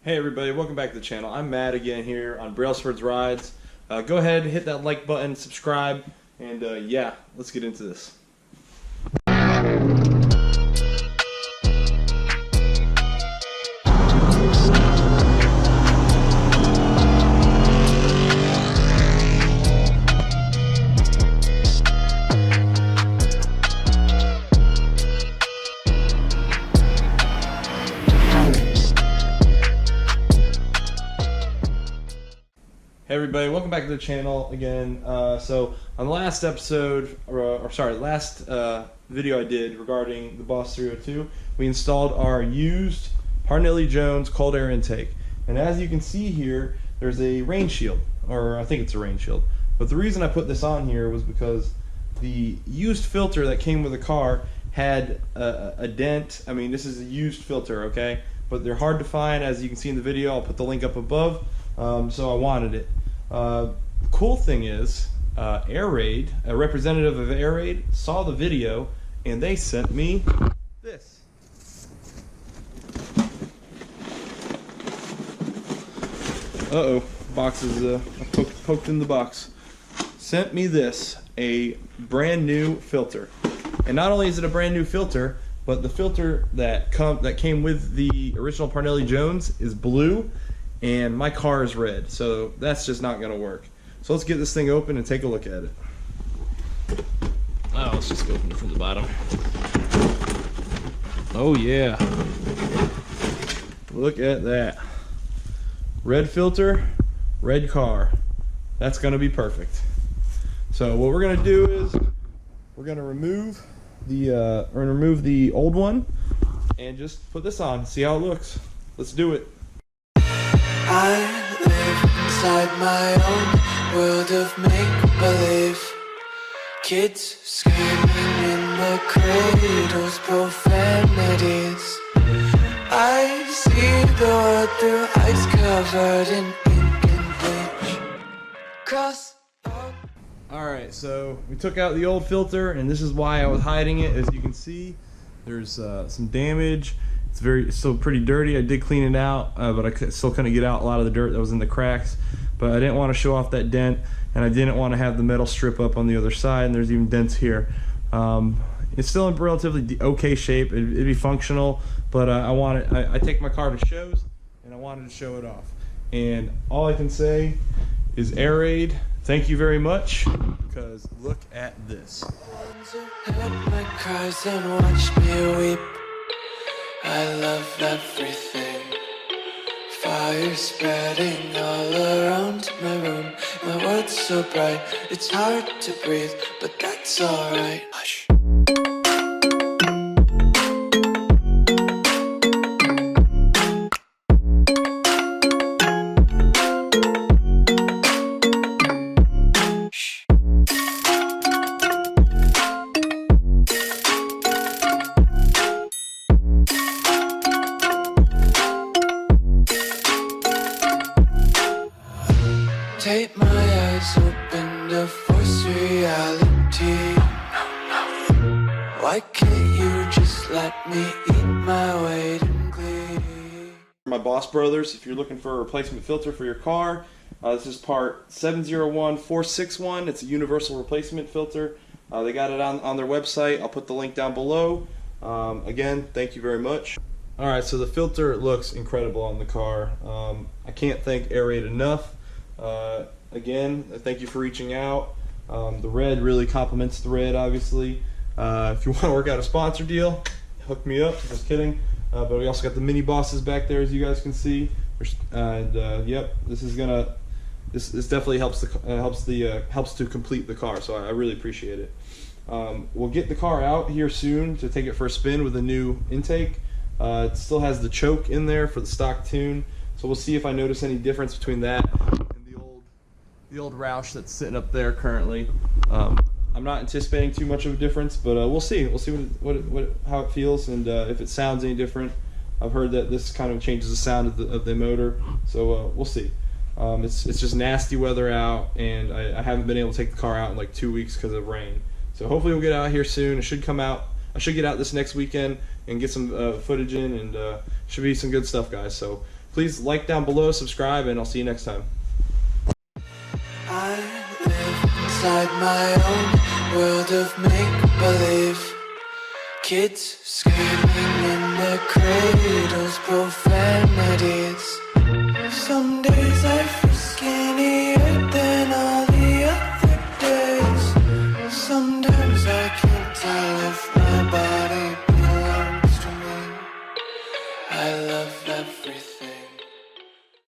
Hey everybody, welcome back to the channel. I'm Matt again here on Brailsford's Rides. Go ahead, hit that like button, subscribe, and yeah, let's get into this. Hey everybody, welcome back to the channel again. So on the last episode, last video I did regarding the Boss 302, we installed our used Parnelli-Jones cold air intake. And as you can see here, there's a rain shield, or I think it's a rain shield. But the reason I put this on here was because the used filter that came with the car had a dent. I mean, this is a used filter, okay? But they're hard to find, as you can see in the video. I'll put the link up above. So I wanted it. The cool thing is, Airaid, a representative of Airaid, saw the video and they sent me this. Uh-oh, box is poked in the box. Sent me this, a brand new filter. And not only is it a brand new filter, but the filter that came with the original Parnelli-Jones is blue, and my car is red, so that's just not gonna work. So let's get this thing open and take a look at it. Oh, let's just open it from the bottom. Oh yeah, look at that. Red filter, red car. That's gonna be perfect. So what we're gonna do is we're gonna remove the old one and just put this on, see how it looks. Let's do it. I live inside my own world of make-believe. Kids screaming in the cradles, profanities. I see the world through ice covered in ink and bleach. Cross. Alright, so we took out the old filter, and this is why I was hiding it. As you can see, there's some damage. It's still pretty dirty. I did clean it out, but I still couldn't get out a lot of the dirt that was in the cracks. But I didn't want to show off that dent, and I didn't want to have the metal strip up on the other side, and there's even dents here. It's still in relatively okay shape. It'd be functional, but I take my car to shows, and I wanted to show it off. And all I can say is, Airaid, thank you very much, because look at this. Heard my cries and watched me weep. I love everything. Fire spreading all around my room. My world's so bright, it's hard to breathe, but that's alright. Hush. Take my eyes open to force reality. Why can't you just let me eat my weight in glee? My Boss Brothers, if you're looking for a replacement filter for your car, this is part 701461. It's a universal replacement filter. They got it on their website. I'll put the link down below. Again, thank you very much. Alright, so the filter looks incredible on the car. I can't thank Airaid enough. Again, thank you for reaching out. The red really complements the red, obviously. If you want to work out a sponsor deal, hook me up. Just kidding. But we also got the mini bosses back there, as you guys can see. Yep, this definitely helps to complete the car. So I really appreciate it. We'll get the car out here soon to take it for a spin with a new intake. It still has the choke in there for the stock tune. So we'll see if I notice any difference between that and the old Roush that's sitting up there currently. I'm not anticipating too much of a difference, but we'll see. We'll see how it feels, and if it sounds any different. I've heard that this kind of changes the sound of the motor, so we'll see. It's just nasty weather out, and I haven't been able to take the car out in like 2 weeks because of rain. So hopefully we'll get out here soon. It should come out. I should get out this next weekend and get some footage in, and should be some good stuff, guys. So Please like down below, subscribe, and I'll see you next time. I live inside my own world of make-believe. Kids screaming in their cradles, profanities. Some days I feel skinnier than all the other days. Sometimes I can't tell if my body